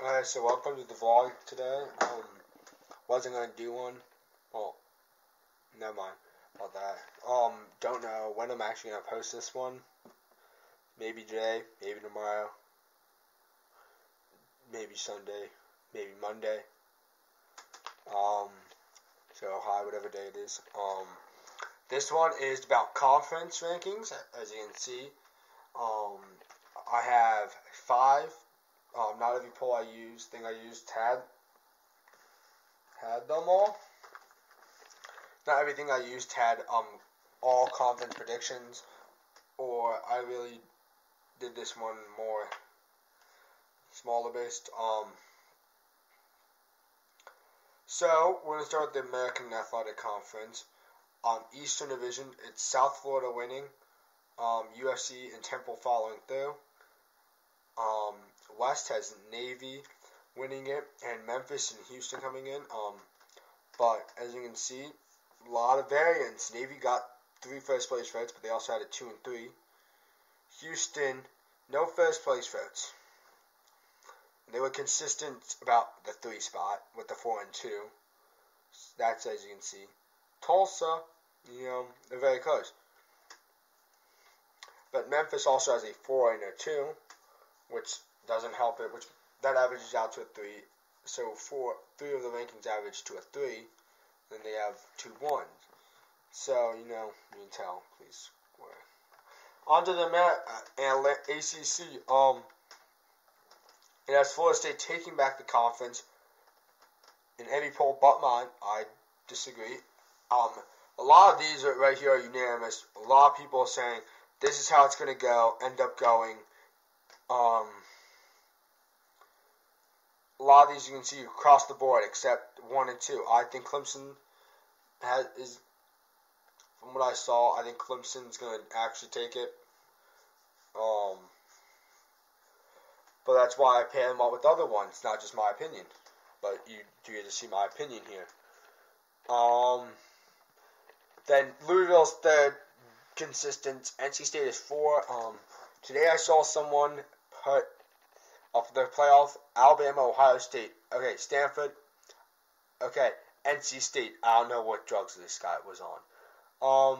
Alright, so welcome to the vlog today. Wasn't gonna do one. Well, never mind about that. Don't know when I'm actually gonna post this one. Maybe today, maybe tomorrow, maybe Sunday, maybe Monday. So hi, whatever day it is. This one is about conference rankings, as you can see. I have 5. Not every poll I used had them all. Not everything I used had all conference predictions, or I really did this one more smaller based. So we're gonna start with the American Athletic Conference. Eastern Division, it's South Florida winning, UFC and Temple following through. West has Navy winning it, and Memphis and Houston coming in. But as you can see, a lot of variance. Navy got 3 first place votes, but they also had a 2 and 3. Houston, no first place votes. They were consistent about the 3 spot with the 4 and 2. That's as you can see. Tulsa, they're very close. But Memphis also has a 4 and a 2, which doesn't help it, which that averages out to a 3. So 3 of the rankings average to a 3. Then they have 2 1s. So, you can tell. Please square. On to the ACC. It has Florida State taking back the conference. In every poll but mine, I disagree. A lot of these right here are unanimous. A lot of people are saying this is how it's going to end up going. A lot of these you can see across the board except 1 and 2. I think Clemson is, from what I saw, I think Clemson's going to actually take it. But that's why I pair them up with other ones, not just my opinion. But you do get to see my opinion here. Then Louisville's 3rd, consistent. NC State is 4. Today I saw someone put up their playoff, Alabama, Ohio State. Okay, Stanford. Okay, NC State. I don't know what drugs this guy was on.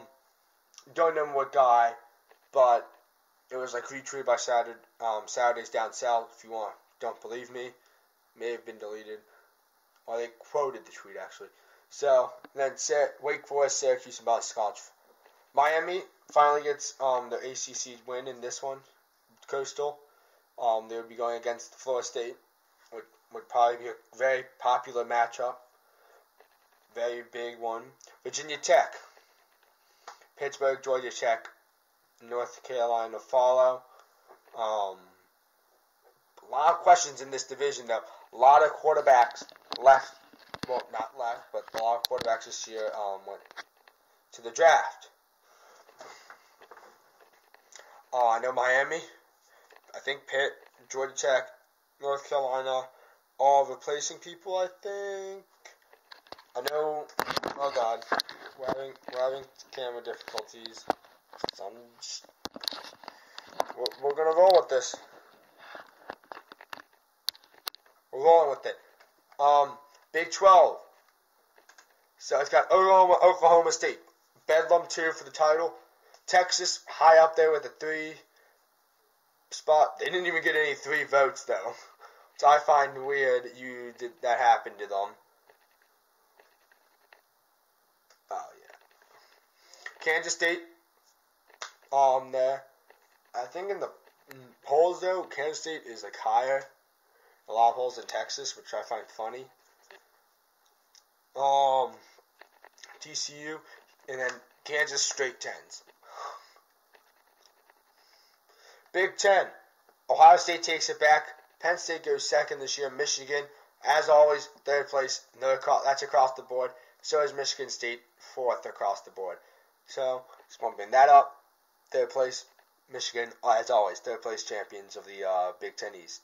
Don't know what guy, but it was like retweeted by Saturdays Down South. If you don't believe me, may have been deleted. Or they quoted the tweet actually. So then Wake Forest, Syracuse, and Scotch. Miami finally gets their ACC win in this one. Coastal. They would be going against Florida State. Would probably be a very popular matchup. Very big one. Virginia Tech. Pittsburgh, Georgia Tech. North Carolina follow. A lot of questions in this division though. A lot of quarterbacks left. Well, not left, but a lot of quarterbacks this year went to the draft. I know Miami. I think Pitt, Georgia Tech, North Carolina, all replacing people, I think. I know, oh God, we're having camera difficulties. So we're going to roll with this. We're rolling with it. Big 12. So it's got Oklahoma State. Bedlam 2 for the title. Texas high up there with a 3 spot. They didn't even get any 3 votes though, which I find weird. That happened to them. Oh yeah. Kansas State. There. I think in the polls though, Kansas State is like higher. A lot of polls in Texas, which I find funny. TCU, and then Kansas straight 10s. Big 10. Ohio State takes it back. Penn State goes 2nd this year. Michigan, as always, 3rd place. That's across the board. So is Michigan State, 4th across the board. So, just bumping that up. 3rd place, Michigan, as always, 3rd place champions of the Big 10 East.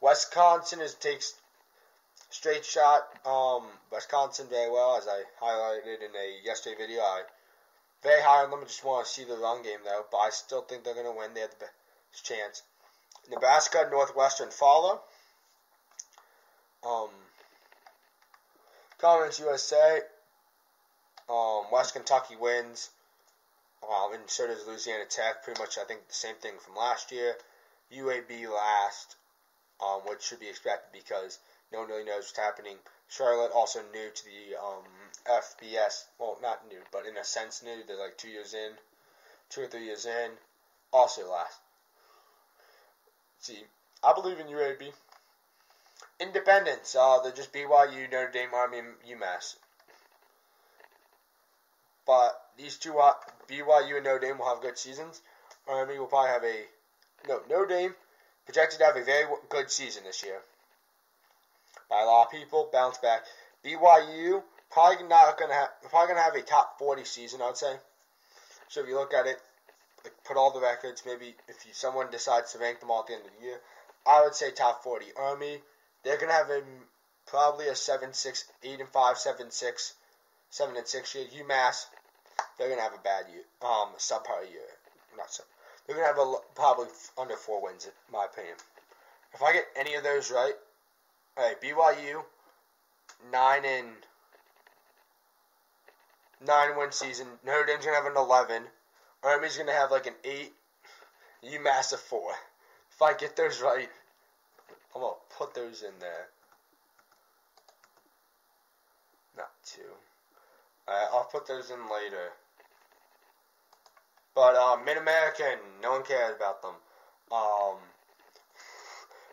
Wisconsin takes straight shot. Wisconsin very well, as I highlighted in a yesterday video. Very high on them. I just want to see the run game though, but I still think they're going to win. They have the best chance. Nebraska, Northwestern follow. Confrence USA. West Kentucky wins. And so does Louisiana Tech. Pretty much, I think, the same thing from last year. UAB last, which should be expected because no one really knows what's happening. Charlotte, also new to the FBS. Well, not new, but in a sense new. They're like 2 or 3 years in. Also last. See, I believe in UAB. Independence. They're just BYU, Notre Dame, Army, and UMass. But these two, BYU and Notre Dame, will have good seasons. Army will probably have Notre Dame projected to have a very good season this year. By a lot of people, bounce back. BYU probably gonna have a top 40 season, I'd say. So if you look at it, like put all the records, maybe if someone decides to rank them all at the end of the year, I would say top 40. Army, they're gonna have probably a 7-6, 8-5, 7-6, 7-6 year. UMass, they're gonna have a bad year, subpar year. Not sub. They're gonna have probably under 4 wins, in my opinion. If I get any of those right, all right, BYU 9-win season. Notre Dame's gonna have an 11. Army's gonna have like an 8. UMass a 4. If I get those right, I'm gonna put those in there. Not 2. I'll put those in later. But Mid-American, no one cares about them.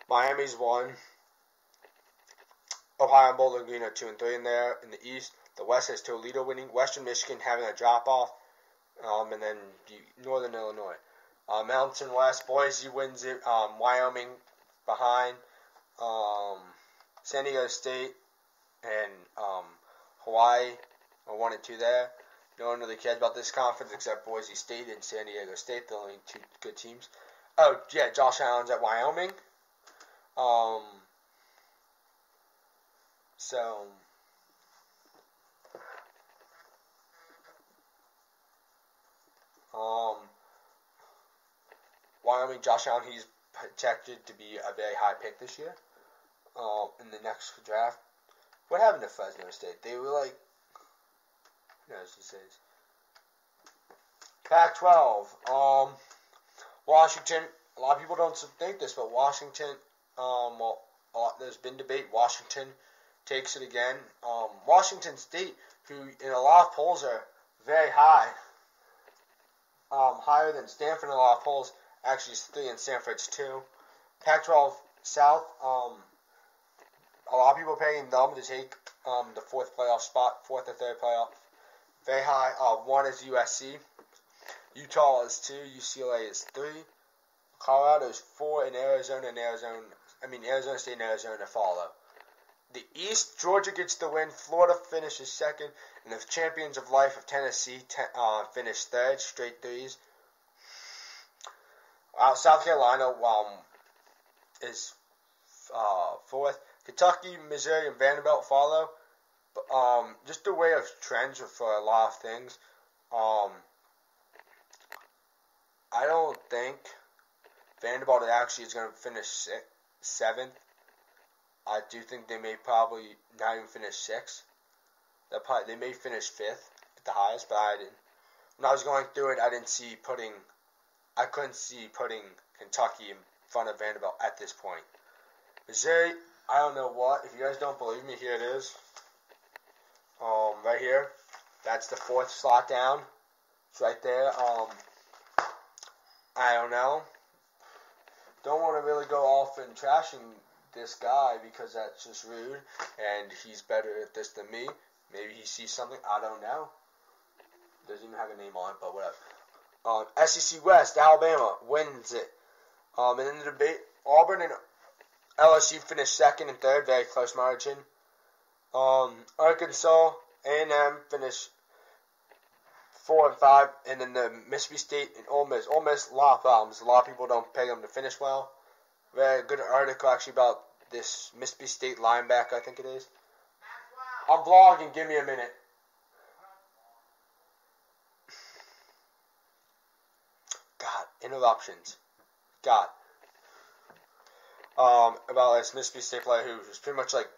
Miami's 1. Ohio and Bowling Green are 2 and 3 in there. In the East, the West has Toledo winning. Western Michigan having a drop off. And then Northern Illinois. Mountain West, Boise wins it. Wyoming behind. San Diego State and Hawaii are 1 and 2 there. No one really cares about this conference except Boise State and San Diego State. They're only 2 good teams. Oh, yeah, Josh Allen's at Wyoming. Wyoming, Josh Allen, he's projected to be a very high pick this year. In the next draft. What happened to Fresno State? They were like, who knows these days? Pac-12. Washington. A lot of people don't think this, but Washington. There's been debate. Washington takes it again. Washington State, who in a lot of polls are very high, higher than Stanford in a lot of polls. Actually, it's 3 and Stanford's 2. Pac-12 South. A lot of people are paying them to take the 4th playoff spot, 4th or 3rd playoff. Very high. 1 is USC. Utah is 2. UCLA is 3. Colorado is 4, and Arizona State and Arizona follow. The East, Georgia gets the win. Florida finishes 2nd, and the champions of life of Tennessee finish 3rd, straight 3s. South Carolina is 4th. Kentucky, Missouri, and Vanderbilt follow. Just the way of trends for a lot of things. I don't think Vanderbilt actually is going to finish 7th. I do think they may probably not even finish 6th. They may finish 5th at the highest, but I didn't. When I was going through it, I couldn't see putting Kentucky in front of Vanderbilt at this point. Missouri, I don't know what. If you guys don't believe me, here it is. Right here. That's the 4th slot down. It's right there. I don't know. Don't want to really go off and trashing this guy because that's just rude, and he's better at this than me. Maybe he sees something. I don't know. Doesn't even have a name on it, but whatever. SEC West, Alabama wins it. And in the debate, Auburn and LSU finished 2nd and 3rd, very close margin. Arkansas, A&M finished 4 and 5, and then the Mississippi State and Ole Miss. Ole Miss, a lot of problems. A lot of people don't pay them to finish well. Very good article actually about this Mississippi State linebacker, I think it is. I'm vlogging. Give me a minute. God, interruptions. God. about this Mississippi State player who was pretty much like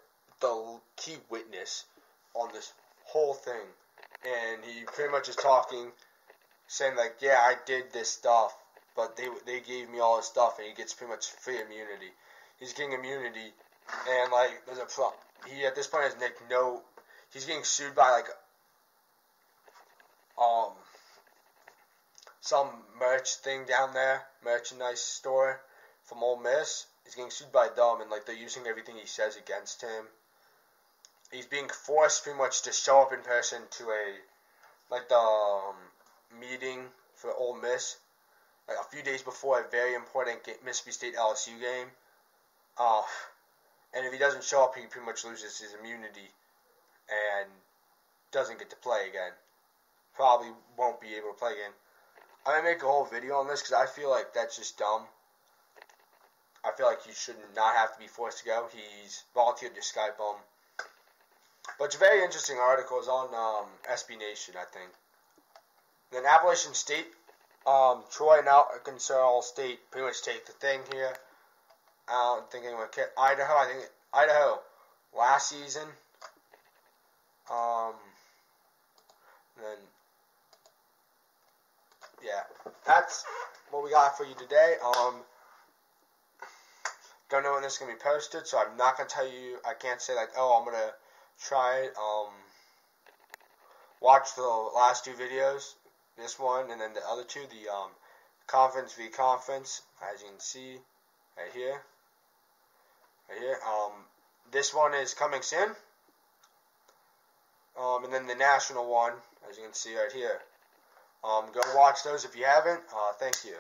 the key witness on this whole thing, and he pretty much is talking, saying like, yeah, I did this stuff, but they gave me all this stuff, and he gets pretty much free immunity. He's getting immunity, and like there's he at this point has he's getting sued by like some merch thing down there, merchandise store from Ole Miss. He's getting sued by them, and like they're using everything he says against him. He's being forced pretty much to show up in person to the meeting for Ole Miss, like a few days before a very important Mississippi State LSU game. And if he doesn't show up, he pretty much loses his immunity and doesn't get to play again. Probably won't be able to play again. I'm going to make a whole video on this because I feel like that's just dumb. I feel like you should not have to be forced to go. He's volunteered to Skype him. But it's a very interesting article. It's on SB Nation, I think. Then Appalachian State, Troy and Arkansas State pretty much take the thing here. I don't think anyone cares. Idaho, I think Idaho last season. Then yeah, that's what we got for you today. Don't know when this is gonna be posted, so I'm not gonna tell you. I can't say like, oh, I'm gonna try it. Watch the last two videos, this one and then the other two, the confrence v. confrence, as you can see right here. This one is coming soon. And then the national one, as you can see right here. Go watch those if you haven't. Thank you.